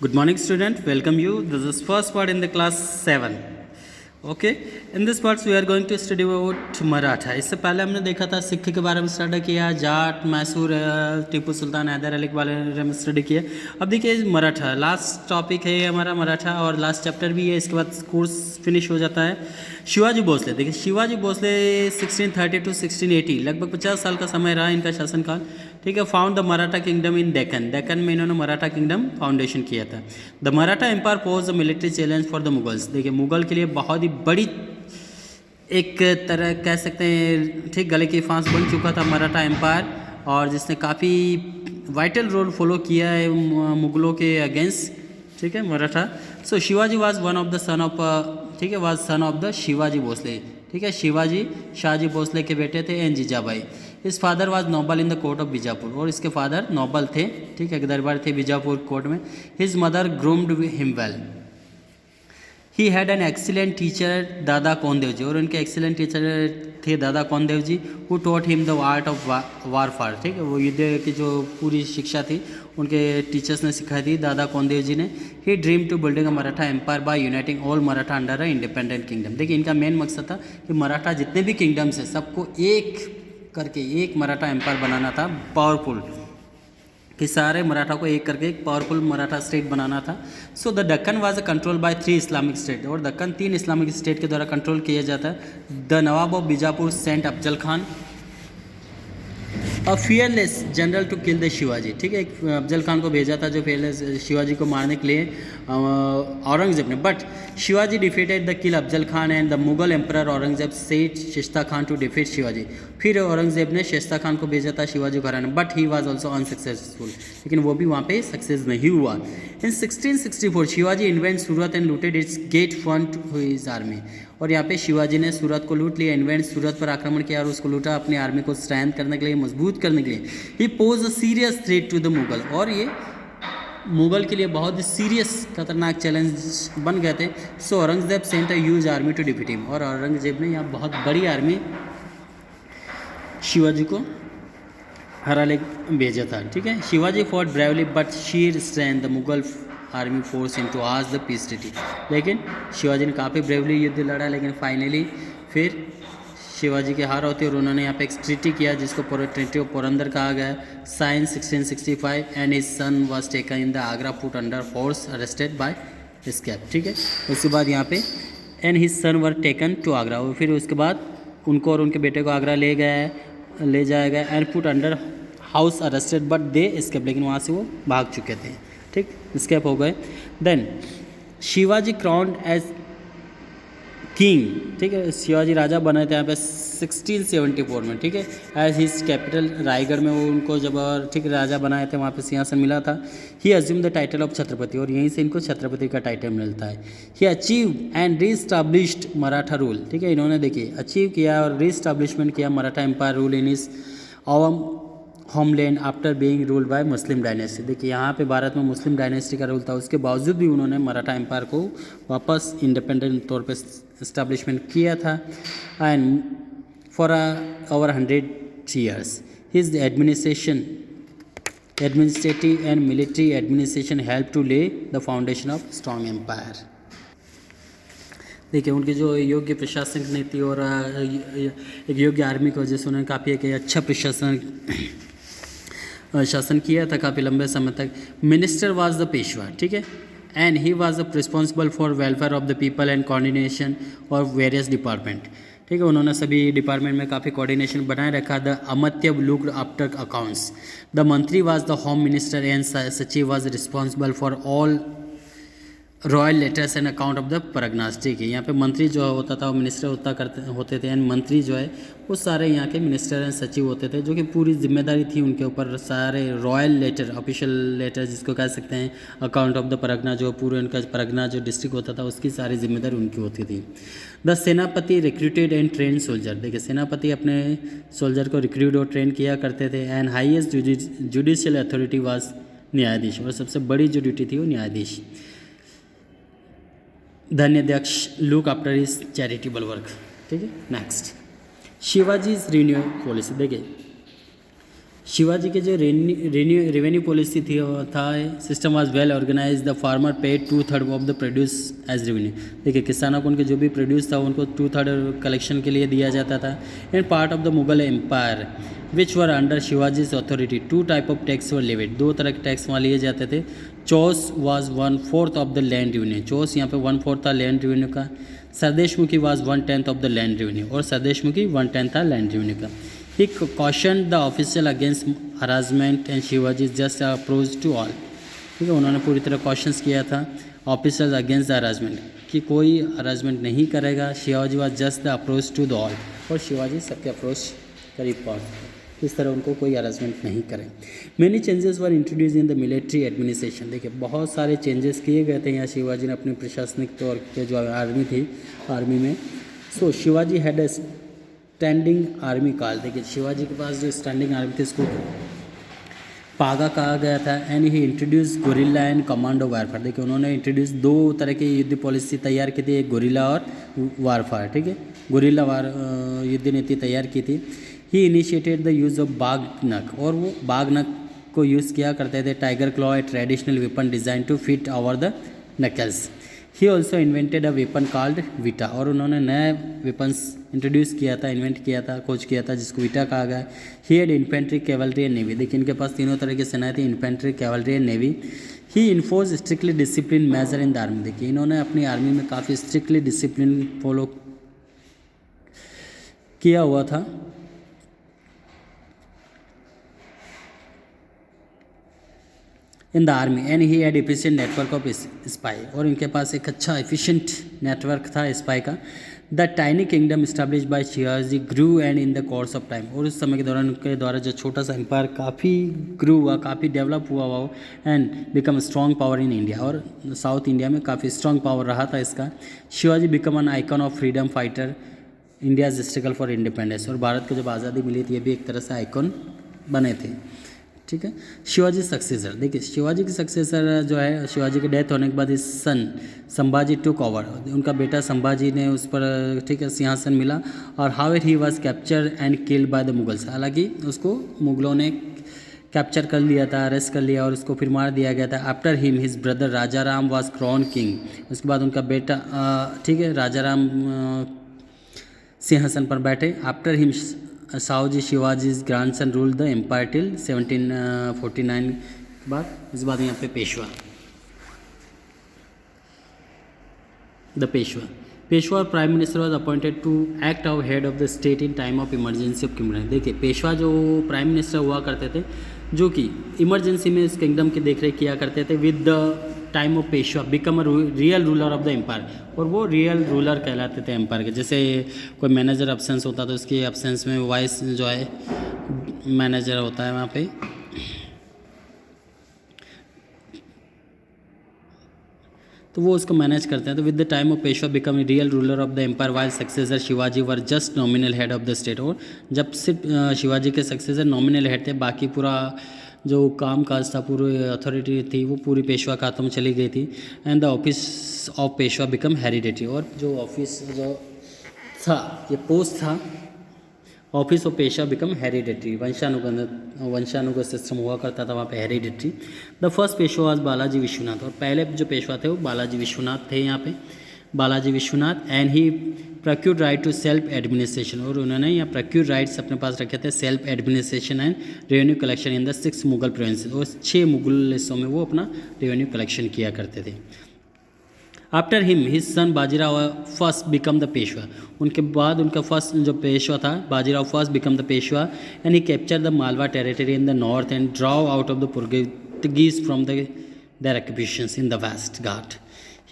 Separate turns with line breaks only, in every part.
Good morning, student. Welcome you. This is first part in the class 7. Okay. In this part we are going to study about Maratha. इससे पहले हमने देखा था सिख के बारे में स्टडी किया, जाट, मैसूर, टीपू सुल्तान, हैदर अली के बारे में स्टडी किया. अब देखिए मराठा लास्ट टॉपिक है हमारा मराठा और लास्ट चैप्टर भी है. इसके बाद कोर्स फिनिश हो जाता है. शिवाजी भोसले, देखिए शिवाजी भोसले 1630 to 1680 लगभग 50 साल का समय रहा इनका शासनकाल. ठीक है. Found the Maratha kingdom in Deccan. Deccan में इन्होंने मराठा किंगडम फाउंडेशन किया था. The Maratha empire poses the military challenge for the Mughals. देखिए मुगल के लिए बहुत ही बड़ी एक तरह कह सकते हैं, ठीक, गले की फांस बन चुका था मराठा एम्पायर, और जिसने काफ़ी वाइटल रोल फॉलो किया है मुगलों के अगेंस्ट. ठीक है Maratha. So Shivaji was one of the son of, ठीक है, was son of the Shivaji Bhosale. ठीक है. शिवाजी शाहजी भोसले के बेटे थे and Jijabai. His father was noble in the court of Bijapur, और इसके फादर नोबल थे. ठीक है. दरबार थे बीजापुर कोर्ट में. His mother groomed him well. He had an excellent teacher Dada Konddev ji, और उनके एक्सीलेंट टीचर थे Dada Konddev ji, who taught him the art of warfare. ठीक है. वो युद्ध की जो पूरी शिक्षा थी उनके टीचर्स ने सिखाई थी दादा कौनदेव जी ने. He dream to building a Maratha empire by uniting all Maratha under a independent kingdom. देखिए इनका मेन मकसद था कि मराठा जितने भी किंगडम्स हैं सबको एक करके एक मराठा एम्पायर बनाना था, पावरफुल, कि सारे मराठा को एक करके एक पावरफुल मराठा स्टेट बनाना था. So the Deccan was control by 3 Islamic state, और दक्कन 3 इस्लामिक स्टेट के द्वारा कंट्रोल किया जाता है. The Nawab of Bijapur sent Afzal Khan a fearless general to kill the Shivaji. ठीक है. एक अफजल खान को भेजा था जो फियरलेस शिवाजी को मारने के लिए औरंगजेब ने. But Shivaji defeated the kill Afzal Khan and the Mughal emperor Aurangzeb sent Shaista Khan to defeat Shivaji. फिर औरंगजेब ने शिस्ता खान को भेजा था शिवाजी को हराने, but he was also unsuccessful, लेकिन वो भी वहाँ पे सक्सेस नहीं हुआ. In 1664 Shivaji invaded Surat and looted its get front to his army. और यहाँ पे शिवाजी ने सूरत को लूट लिया, इन्वेंट सूरत पर आक्रमण किया और उसको लूटा अपनी आर्मी को स्ट्रेंथ करने के लिए, मजबूत करने के लिए. He pose a serious threat to the Mughal, और ये मुगल के लिए बहुत ही सीरियस खतरनाक चैलेंज बन गए थे. So Aurangzeb sent a huge army to defeat him, और औरंगजेब ने यहाँ बहुत बड़ी आर्मी शिवाजी को हरा ले भेजा था. ठीक है. Shivaji fought bravely but sheer strength the Mughal army force in to आज द पीस ट्रीटी. लेकिन शिवाजी ने काफ़ी ब्रेवली युद्ध लड़ा, लेकिन फाइनली फिर शिवाजी की हार होती है और उन्होंने यहाँ पे एक ट्रीटी किया जिसको ट्रीटी ऑफ पोरंदर कहा गया. Sign 1665 and his son was taken in the Agra put under force arrested by escape. ठीक है. उसके बाद यहाँ पे and his son were taken to Agra, और फिर उसके बाद उनको और उनके बेटे को आगरा ले जाया गया and put under house arrested but they escape, लेकिन वहाँ से वो भाग चुके थे. ठीक. एस्केप हो गए. Then Shivaji crowned as king. ठीक है. शिवाजी राजा बने थे यहाँ पे 1674 में. ठीक है. एज हिज कैपिटल रायगढ़ में वो उनको जब, ठीक, राजा बनाए थे, वहाँ पे सिंहासन मिला था. He assume the title of Chhatrapati, और यहीं से इनको छत्रपति का टाइटल मिलता है. He achieve and reestablished Maratha rule. ठीक है. इन्होंने देखिए अचीव किया और रीस्टाब्लिशमेंट किया मराठा एम्पायर रूल इन इस homeland after being ruled by Muslim dynasty. देखिए यहाँ पे भारत में मुस्लिम डायनेस्टी का रूल था, उसके बावजूद भी उन्होंने मराठा एम्पायर को वापस इंडिपेंडेंट तौर पे इस्टेब्लिशमेंट किया था. And for over 100 years his administrative and military administration help to lay the foundation of strong empire. देखिए उनकी जो योग्य प्रशासनिक नीति और एक योग्य आर्मी की वजह से उन्होंने काफ़ी एक अच्छा शासन किया था काफ़ी लंबे समय तक. Minister was the Peshwa. ठीक है. And he was responsible for welfare of the people and coordination of various department. ठीक है. उन्होंने सभी डिपार्टमेंट में काफ़ी कोऑर्डिनेशन बनाए रखा. The Amatya looked after accounts. The Mantri was the home minister and Sachiv was responsible for all royal letters and account of the parganas. ठीक है. यहाँ पे मंत्री जो होता था वो मिनिस्टर होते थे, एंड मंत्री जो है वो सारे यहाँ के मिनिस्टर एंड सचिव होते थे, जो कि पूरी जिम्मेदारी थी उनके ऊपर. सारे रॉयल लेटर, ऑफिशियल लेटर जिसको कह सकते हैं, अकाउंट ऑफ द परगना, जो पूरे उनका परगना जो डिस्ट्रिक्ट होता था उसकी सारी जिम्मेदारी उनकी होती थी. द सेनापति रिक्रूटेड एंड ट्रेन सोल्जर. देखिए सेनापति अपने सोल्जर को रिक्रूट और ट्रेन किया करते थे. And highest judicial authority was Nyayadhish, और सबसे बड़ी जो ड्यूटी थी वो न्यायाधीश. Danadhyaksha look after is charitable work. ठीक है. Next Shivaji his revenue policy. देखिए शिवाजी के जो रेवेन्यू पॉलिसी थी वो था, system was well organize, the farmer paid 2/3 of the produce as revenue. देखिए किसानों को उनके जो भी प्रोड्यूस था उनको 2/3 कलेक्शन के लिए दिया जाता था। And part of the Mughal empire which were under Shivaji's authority 2 type of tax were levied, 2 तरह के टैक्स वहाँ लिए जाते थे। Chauth was 1/4 of the land revenue, Chauth यहाँ पे 1/4 था लैंड रेवेन्यू का। Sardeshmukhi was 1/10 of the land revenue, और सरदेशमुखी 1/10 था लैंड रेवेन्यू का। He cautioned the official against harassment and Shivaji just approach to all। ठीक है, उन्होंने पूरी तरह कॉशंस किया था ऑफिसर्स अगेंस्ट द हरासमेंट कि कोई हरासमेंट नहीं करेगा। Shivaji was just the approach to the all, और शिवाजी सबके अप्रोच करीब पहुँच, इस तरह उनको कोई हरासमेंट नहीं करें। Many changes were introduce in the military administration. देखिए बहुत सारे चेंजेस किए गए थे यहाँ शिवाजी ने अपनी प्रशासनिक तौर पे जो आर्मी थी, आर्मी में। So Shivaji had a standing army call. देखिए शिवाजी के पास जो स्टैंडिंग आर्मी थी इसको पागा कहा गया था। And he introduce gorilla and commando warfare. देखिए उन्होंने इंट्रोड्यूस 2 तरह की युद्ध पॉलिसी तैयार की थी, एक गोरिल्ला और वारफेयर। ठीक है, गोरिल्ला युद्ध नीति तैयार की थी। He initiated the use of baghnakh, और वो बागनक को यूज़ किया करते थे। Tiger claw a traditional weapon design to fit over the knuckles. He also invented a weapon called vita, और उन्होंने नए वेपन्स इंट्रोड्यूस किया था, इन्वेंट किया था, खोज किया था, जिसको विटा कहा गया। He had infantry, cavalry and navy. देखिए इनके पास तीनों तरह की सेनाएं थी, infantry, cavalry and navy. He enforce strictly discipline major in the army. देखिए इन्होंने अपनी आर्मी में काफ़ी स्ट्रिक्टली डिसिप्लिन फॉलो किया हुआ था। In the army and he had efficient network of spy, और इनके पास एक अच्छा एफिशिएंट नेटवर्क था स्पाई का। The tiny kingdom establish by Shivaji grew and in the course of time, और उस समय के दौरान उनके द्वारा जो छोटा सा एम्पायर काफ़ी ग्रू हुआ, काफ़ी डेवलप हुआ वो, and become strong power in India, और साउथ इंडिया में काफ़ी स्ट्रॉन्ग पावर रहा था इसका। Shivaji become an icon of freedom fighter, India's struggle for independence, और भारत को जब आज़ादी मिली थी ये भी एक तरह से आइकन बने थे। ठीक है, शिवाजी सक्सेसर। देखिए शिवाजी की सक्सेसर जो है, शिवाजी की डेथ होने के बाद इस सन संभाजी टुक ओवर, उनका बेटा संभाजी ने उस पर ठीक है सिंहासन मिला। और however he was capture and killed by the Mughals, हालांकि उसको मुगलों ने कैप्चर कर लिया था, अरेस्ट कर लिया और उसको फिर मार दिया गया था। After him his brother Raja Ram was crowned king, उसके बाद उनका बेटा ठीक है राजा राम सिंहासन पर बैठे। After him Sahuji Shivaji's grandson rule the empire till 1749 के बाद, इस बाद यहाँ पे Peshwa, the Peshwa prime minister was appointed to act of head of the state in time of emergency of kingdom. देखिए पेशवा जो प्राइम मिनिस्टर हुआ करते थे, जो कि इमरजेंसी में इस किंगडम की देखरेख किया करते थे। With the time of Peshwa become a real ruler of the empire, और वो रियल रूलर कहलाते थे एम्पायर के। जैसे कोई मैनेजर एब्सेंस होता तो उसके एब्सेंस में वाइस जो है मैनेजर होता है वहाँ पे, तो वो उसको मैनेज करते हैं। तो with the time of Peshwa become real ruler of the empire while successor Shivaji were just nominal head of the state, और जब सिर्फ शिवाजी के सक्सेसर नॉमिनल हेड थे, बाकी पूरा जो काम काज था, पूरी अथॉरिटी थी वो पूरी पेशवा के हाथों में चली गई थी। And the office of Peshwa become hereditary, और जो ऑफिस जो था, ये पोस्ट था, office of Peshwa become hereditary, वंशानुगत सिस्टम हुआ करता था वहाँ पे, hereditary. The first Peshwa was Balaji Vishwanath, और पहले जो पेशवा थे वो बालाजी विश्वनाथ थे यहाँ पे, Balaji Vishwanath. And he procured right to self administration, और उन्होंने यहाँ प्रक्यूर्ड राइट्स अपने पास रखे थे, self administration and revenue collection in the 6 Mughal provinces, और 6 मुगल हिस्सों में वो अपना रेवेन्यू कलेक्शन किया करते थे। After him his son Bajirao first become the Peshwa, उनके बाद उनका फर्स्ट जो पेशवा था Bajirao first become the Peshwa. And he capture the Malwa territory in the north and drove out of the Portuguese from their occupations in the west Ghat.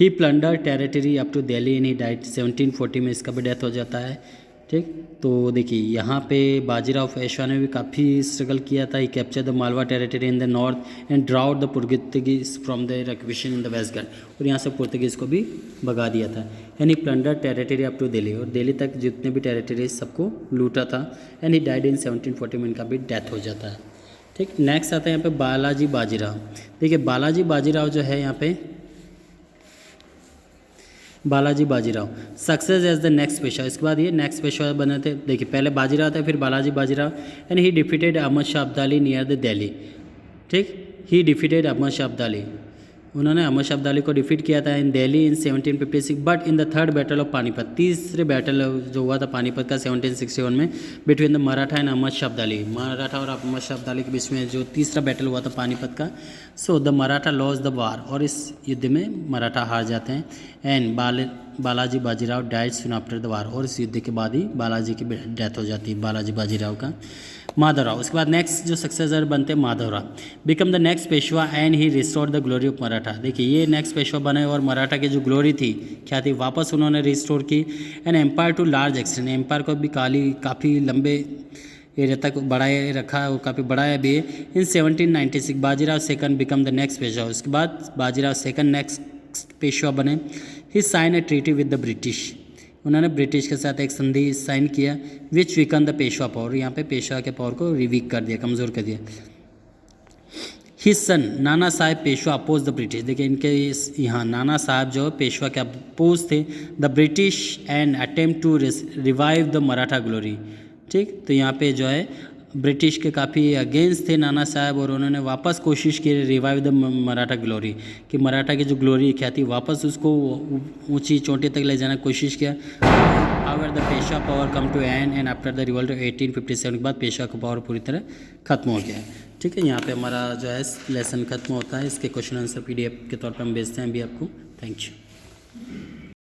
He plunder territory up to Delhi and he died 1740 में, इसका भी death हो जाता है। ठीक, तो देखिए यहाँ पे बाजीराव पेशवा ने भी काफ़ी स्ट्रगल किया था। He capture the Malwa territory in the north and drove out the Portuguese from the occupation in the west Ghat, और यहाँ से पुर्तगीज़ को भी भगा दिया था। And he plunder territory up to Delhi, और दिल्ली तक जितने भी टेरिटरीज सबको लूटा था। एंड ही डाइड इन 1740 में, इनका भी डेथ हो जाता है। ठीक, नेक्स्ट आता है यहाँ पे बालाजी बाजीराव। देखिए बालाजी बाजीराव जो है यहाँ पे, Balaji Bajirao success as the next Peshwa. इसके बाद ये नेक्स्ट पेशवा बने थे, देखिए पहले बाजीराव था फिर Balaji Bajirao, and he defeated Ahmad Shah Abdali near the Delhi. ठीक, ही डिफीटेड अहमद शाह अब्दाली, उन्होंने अहमद शाह अब्दाली को डिफीट किया था in Delhi in 1756, but in the third battle of Panipat, तीसरे बैटल जो हुआ था पानीपत का 1761 में, between the Maratha and Ahmad Shah Abdali, Maratha और अहमद शाह अब्दाली के बीच में जो तीसरा बैटल हुआ था पानीपत का। So the Maratha loss the war, और इस युद्ध में मराठा हार जाते हैं। And Balaji Bajirao died soon after the war, और इस युद्ध के बाद ही बालाजी की डेथ हो जाती है, बालाजी बाजीराव का। माधवराव, उसके बाद नेक्स्ट जो सक्सेसर बनते हैं Madhavrao, become the next Peshwa and he restored the glory of Maratha. देखिए ये नेक्स्ट पेशवा बने और मराठा की जो ग्लोरी थी क्या थी वापस उन्होंने रिस्टोर की। And empire to large extent, empire को भी काफ़ी लंबे एरिया तक बढ़ाए रखा है, वो काफ़ी बढ़ाया भी है। In 1796 Bajirao second become the next Peshwa, उसके बाद बाजीराव सेकंड नेक्स्ट पेशवा बने। He sign a treaty with the British, उन्होंने ब्रिटिश के साथ एक संधि साइन किया, which weaken the Peshwa power, यहाँ पे पेशवा के पावर को रिवीक कर दिया, कमज़ोर कर दिया। His son Nana Saheb Peshwa oppose the British, देखिए इनके यहाँ नाना साहब जो पेशवा के अपोज थे the British and attempt to revive the Maratha glory. ठीक, तो यहाँ पे जो है ब्रिटिश के काफ़ी अगेंस्ट थे नाना साहब, और उन्होंने वापस कोशिश की रिवाइव द मराठा ग्लोरी, कि मराठा की जो ग्लोरी क्या थी वापस उसको ऊंची चोटी तक ले जाने की कोशिश किया। However the Peshwa power come to end after the revolt of 1857 के बाद पेशवा का पावर पूरी तरह खत्म हो गया। ठीक है, यहाँ पे हमारा जो है लेसन खत्म होता है। इसके क्वेश्चन आंसर PDF के तौर पर हम भेजते हैं अभी आपको। Thank you.